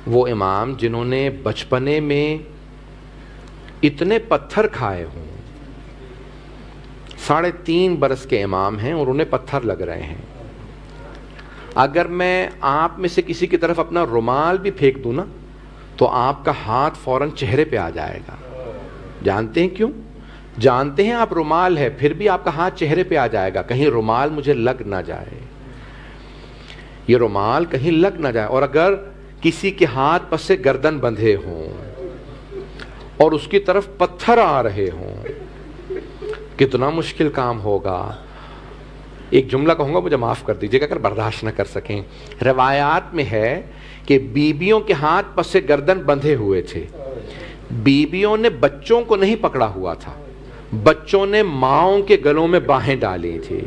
وہ امام جنہوں نے بچپنے میں اتنے پتھر کھائے ہوں، 3.5 برس کے امام ہیں اور انہیں پتھر لگ رہے ہیں. اگر میں آپ میں سے کسی کی طرف اپنا رومال بھی پھینک دوں نا تو آپ کا ہاتھ فوراً چہرے پہ آ جائے گا. جانتے ہیں کیوں؟ جانتے ہیں آپ رومال ہے، پھر بھی آپ کا ہاتھ چہرے پہ آ جائے گا، کہیں رومال مجھے لگ نہ جائے، یہ رومال کہیں لگ نہ جائے. اور اگر کسی کے ہاتھ پس سے گردن بندھے ہوں اور اس کی طرف پتھر آ رہے ہوں، کتنا مشکل کام ہوگا. ایک جملہ کہوں گا، مجھے معاف کر دیجیے گا اگر برداشت نہ کر سکیں. روایات میں ہے کہ بیویوں کے ہاتھ پس سے گردن بندھے ہوئے تھے. بیویوں نے بچوں کو نہیں پکڑا ہوا تھا، بچوں نے ماؤں کے گلوں میں باہیں ڈالی تھی.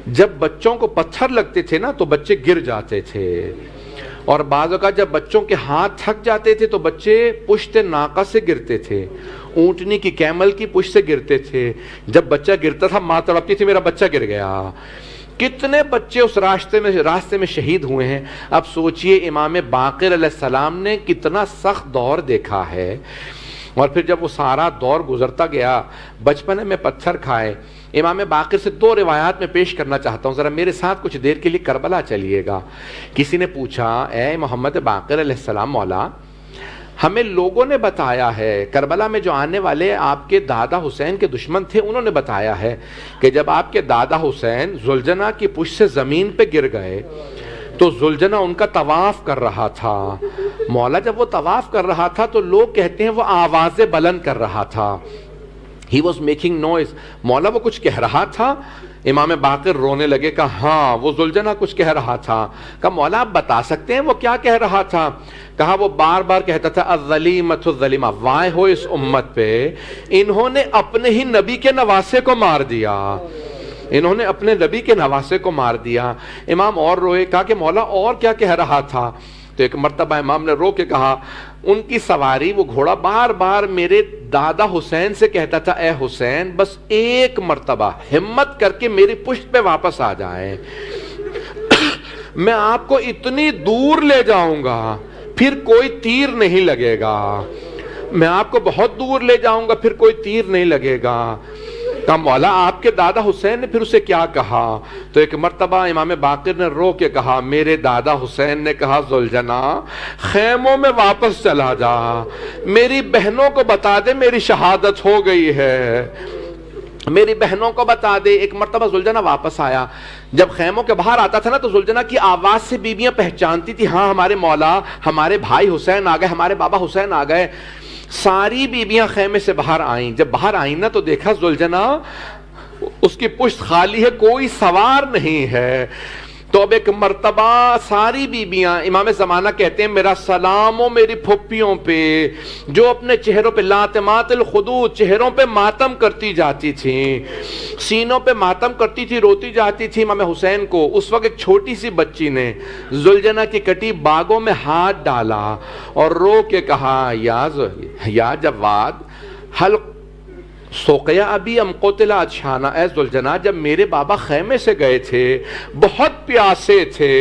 جب بچوں کو پتھر لگتے تھے نا تو بچے گر جاتے تھے، اور بعض اوقات جب بچوں کے ہاتھ تھک جاتے تھے تو بچے پشت ناقہ سے گرتے تھے، اونٹنی کی کیمل کی پشت سے گرتے تھے. جب بچہ گرتا تھا ماں تڑپتی تھی میرا بچہ گر گیا. کتنے بچے اس راستے میں شہید ہوئے ہیں. اب سوچئے امام باقر علیہ السلام نے کتنا سخت دور دیکھا ہے، اور پھر جب وہ سارا دور گزرتا گیا، بچپنے میں پتھر کھائے. امام باقر سے 2 روایات میں پیش کرنا چاہتا ہوں، ذرا میرے ساتھ کچھ دیر کے لیے کربلا چلیے گا. کسی نے پوچھا، اے محمد باقر علیہ السلام مولا، ہمیں لوگوں نے بتایا ہے کربلا میں جو آنے والے آپ کے دادا حسین کے دشمن تھے، انہوں نے بتایا ہے کہ جب آپ کے دادا حسین زلجنا کی پشت سے زمین پہ گر گئے تو زلجنا ان کا طواف کر رہا تھا. مولا جب وہ طواف کر رہا تھا تو لوگ کہتے ہیں وہ آوازیں بلند کر رہا تھا. He was making noise. مولا وہ کچھ کہہ رہا تھا؟ امام باقر رونے لگے. کہا ہاں وہ زلجنا کچھ کہہ رہا تھا. کہا مولا آپ بتا سکتے ہیں وہ کیا کہہ رہا تھا؟ کہا وہ بار بار کہتا تھا الظلیمۃ الظلیمہ، وائے ہو اس امت پہ، انہوں نے اپنے ہی نبی کے نواسے کو مار دیا، انہوں نے اپنے نبی کے نواسے کو مار دیا. امام اور روئے. کہا کہ مولا اور کیا کہہ رہا تھا؟ تو ایک مرتبہ امام نے رو کے کہا ان کی سواری وہ گھوڑا بار بار میرے دادا حسین سے کہتا تھا اے حسین بس ایک مرتبہ ہمت کر کے میری پشت پہ واپس آ جائیں، میں آپ کو اتنی دور لے جاؤں گا پھر کوئی تیر نہیں لگے گا، میں آپ کو بہت دور لے جاؤں گا پھر کوئی تیر نہیں لگے گا. کہا مولا آپ کے دادا حسین نے پھر اسے کیا کہا؟ تو ایک مرتبہ امام باقر نے رو کے کہا میرے دادا حسین نے کہا زلجنا خیموں میں واپس چلا جا، میری بہنوں کو بتا دے میری شہادت ہو گئی ہے، میری بہنوں کو بتا دے. ایک مرتبہ زلجنا واپس آیا، جب خیموں کے باہر آتا تھا نا تو زلجنا کی آواز سے بیویاں پہچانتی تھی ہاں ہمارے مولا، ہمارے بھائی حسین آ گئے، ہمارے بابا حسین آ گئے. ساری بیویاں خیمے سے باہر آئیں. جب باہر آئیں نا تو دیکھا زلجنا اس کی پشت خالی ہے، کوئی سوار نہیں ہے. تو اب ایک مرتبہ ساری بیبیاں، امام زمانہ کہتے ہیں میرا سلام ہو میری پھپھیوں پہ جو اپنے چہروں پہ لاطمات الخدود، چہروں پہ ماتم کرتی جاتی تھیں، سینوں پہ ماتم کرتی تھی، روتی جاتی تھی امام حسین کو. اس وقت ایک چھوٹی سی بچی نے زلجنا کی کٹی باغوں میں ہاتھ ڈالا اور رو کے کہا یا جواد حل سوقیا ابھی ام قتل اچھانا، اے زلجنا جب میرے بابا خیمے سے گئے تھے بہت پیاسے تھے،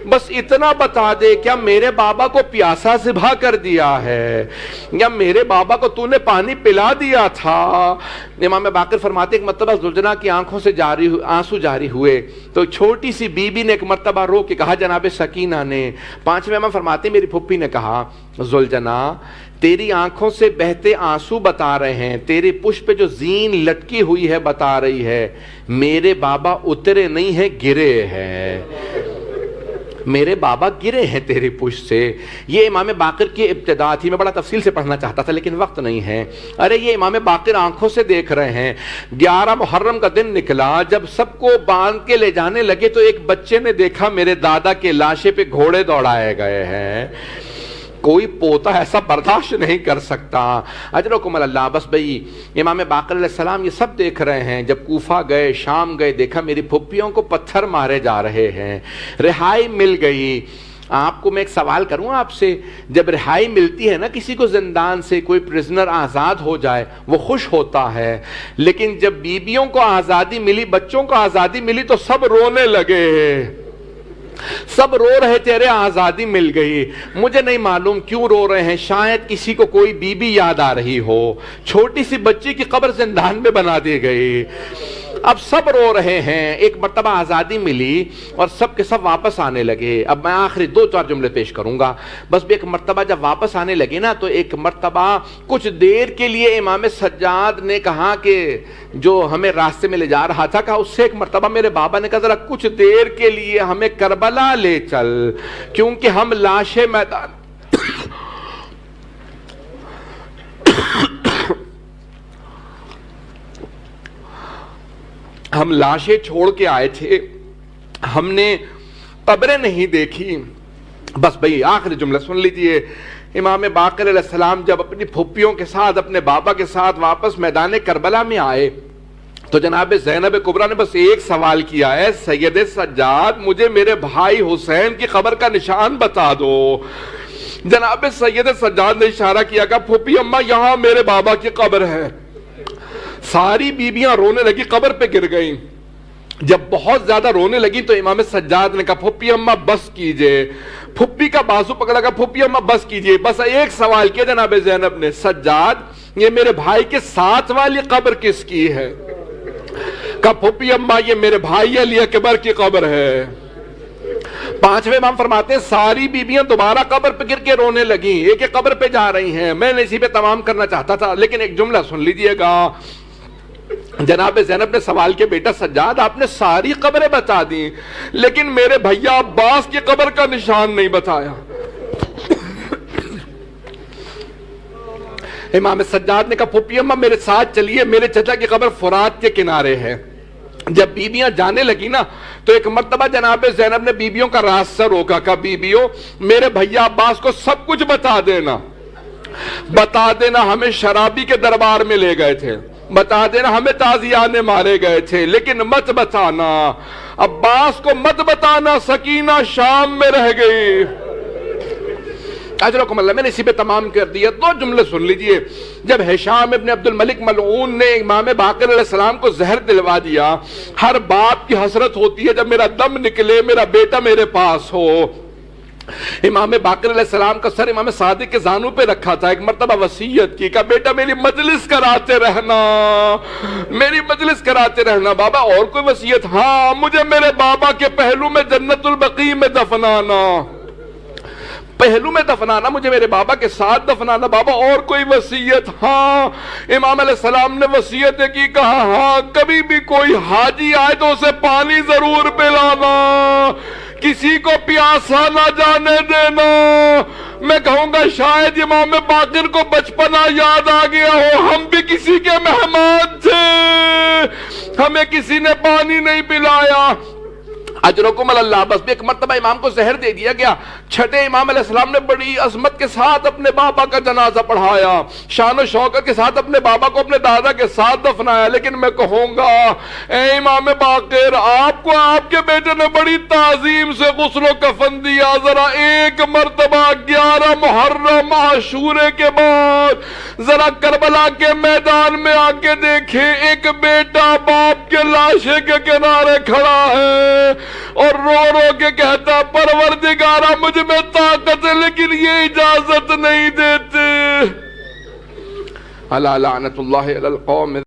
بس اتنا بتا دے کیا میرے بابا کو پیاسا ذبح کر دیا ہے یا میرے بابا کو تو نے پانی پلا دیا تھا؟ امام باقر فرماتے ایک مرتبہ زلجنا کی آنکھوں سے آنسو جاری ہوئے تو چھوٹی سی بی بی نے ایک مرتبہ رو کے کہا جناب سکینہ نے. 5ویں امام فرماتے میری پھپھی نے کہا زلجنا تیری آنکھوں سے بہتے آنسو بتا رہے ہیں، تیرے پشت پہ جو زین لٹکی ہوئی ہے بتا رہی ہے میرے بابا اترے نہیں ہیں گرے ہیں، میرے بابا گرے ہیں تیری پشت سے. یہ امام باقر کی ابتدا تھی. میں بڑا تفصیل سے پڑھنا چاہتا تھا لیکن وقت نہیں ہے. ارے یہ امام باقر آنکھوں سے دیکھ رہے ہیں. 11 محرم کا دن نکلا، جب سب کو باندھ کے لے جانے لگے تو ایک بچے نے دیکھا میرے دادا کے لاشے پہ گھوڑے دوڑائے گئے ہیں. کوئی پوتا ایسا برداشت نہیں کر سکتا. اجرکم اللہ. بس بھئی امام باقر علیہ السلام یہ سب دیکھ رہے ہیں. جب کوفہ گئے، شام گئے، دیکھا میری پھپھیوں کو پتھر مارے جا رہے ہیں، رہائی مل گئی. آپ کو میں ایک سوال کروں آپ سے، جب رہائی ملتی ہے نا کسی کو زندان سے، کوئی پرزنر آزاد ہو جائے وہ خوش ہوتا ہے، لیکن جب بیویوں کو آزادی ملی، بچوں کو آزادی ملی تو سب رونے لگے. سب رو رہے تیرے آزادی مل گئی، مجھے نہیں معلوم کیوں رو رہے ہیں، شاید کسی کو کوئی بی بی یاد آ رہی ہو، چھوٹی سی بچی کی قبر زندان میں بنا دی گئی۔ اب سب رو رہے ہیں، ایک مرتبہ آزادی ملی اور سب کے سب واپس آنے لگے۔ اب میں آخری 2-4 جملے پیش کروں گا بس۔ ایک مرتبہ جب واپس آنے لگے نا تو ایک مرتبہ کچھ دیر کے لیے امام سجاد نے کہا کہ جو ہمیں راستے میں لے جا رہا تھا، کہا اس سے ایک مرتبہ میرے بابا نے کہا ذرا کچھ دیر کے لیے ہمیں کربلا لے چل، کیونکہ ہم لاشیں میدان ہم لاشیں چھوڑ کے آئے تھے، ہم نے قبریں نہیں دیکھی۔ بس بھئی آخری جملہ سن لیجئے۔ امام باقر علیہ السلام جب اپنی پھوپھیوں کے ساتھ اپنے بابا کے ساتھ واپس میدان کربلا میں آئے تو جناب زینب کبریٰ نے بس ایک سوال کیا ہے، سید سجاد مجھے میرے بھائی حسین کی قبر کا نشان بتا دو۔ جناب سید سجاد نے اشارہ کیا کہ پھوپھی اماں یہاں میرے بابا کی قبر ہے۔ ساری بیویاں رونے لگی، قبر پہ گر گئیں۔ جب بہت زیادہ رونے لگی تو امام سجاد نے کہا پھوپھی اماں بس کیجئے۔ پھوپھی کا بازو پکڑا، کہا پھوپھی اماں بس کیجئے۔ بس ایک سوال کیا جناب زینب نے، سجاد یہ میرے بھائی کے ساتھ والی قبر کس کی ہے؟ کہا پھوپھی اماں یہ میرے بھائی علی اکبر کی قبر ہے۔ 5ویں امام فرماتے ہیں ساری بیویاں دوبارہ قبر پہ گر کے رونے لگیں، ایک ایک قبر پہ جا رہی ہیں۔ میں نے اسی پہ تمام کرنا چاہتا تھا لیکن ایک جملہ سن لیجئے گا۔ جناب زینب نے سوال کیا بیٹا سجاد آپ نے ساری قبریں بتا دیں لیکن میرے بھیا عباس کی قبر کا نشان نہیں بتایا۔ امام سجاد نے کہا پھوپھی اماں میرے ساتھ چلیے، میرے چچا کی قبر فرات کے کنارے ہے۔ جب بیبیاں جانے لگی نا تو ایک مرتبہ جناب زینب نے بیبیوں کا راستہ روکا، کہا بیبیوں میرے بھیا عباس کو سب کچھ بتا دینا، ہمیں شرابی کے دربار میں لے گئے تھے، بتا دینا ہمیں تازیانے مارے گئے تھے، لیکن مت بتانا عباس کو، مت بتانا سکینہ شام میں رہ گئی۔ اجرکم اللہ، میں نے اسی پہ تمام کر دیا۔ 2 جملے سن لیجئے۔ جب ہشام ابن عبد الملک ملعون نے امام باقر علیہ السلام کو زہر دلوا دیا، ہر باپ کی حسرت ہوتی ہے جب میرا دم نکلے میرا بیٹا میرے پاس ہو۔ امام باقر علیہ السلام کا سر امام صادق کے زانوں پہ رکھا تھا، ایک مرتبہ وصیت کی کہ بیٹا میری مجلس کراتے رہنا۔ بابا اور کوئی وصیت؟ ہاں مجھے میرے بابا کے پہلو میں جنت البقیع میں دفنانا، مجھے میرے بابا کے ساتھ دفنانا۔ بابا اور کوئی وصیت؟ ہاں امام علیہ السلام نے وصیت کی، کہا ہاں کبھی بھی کوئی حاجی آئے تو اسے پانی ضرور پلانا، کسی کو پیاسا نہ جانے دینا۔ میں کہوں گا شاید امام باقر کو بچپنا یاد آ گیا ہو، ہم بھی کسی کے مہمان تھے، ہمیں کسی نے پانی نہیں پلایا۔ اجرکم اللہ۔ بس ایک مرتبہ امام کو زہر دے دیا گیا۔ 6 امام علیہ السلام نے بڑی عظمت کے ساتھ اپنے بابا کا جنازہ پڑھایا، شان و شوکت کے ساتھ اپنے بابا کو اپنے دادا کے ساتھ دفنایا۔ لیکن میں کہوں گا اے امام باقر آپ کو آپ کے بیٹے نے بڑی تعظیم سے غسل و کفن دیا، ذرا ایک مرتبہ 11 محرم عاشورے کے بعد ذرا کربلا کے میدان میں آ کے دیکھیں، ایک بیٹا باپ کے لاشے کے کنارے کھڑا ہے اور رو رو کے کہتا پروردگارہ مجھ میں طاقت ہے لیکن یہ اجازت نہیں دیتے۔ الا لعنت اللہ علی القوم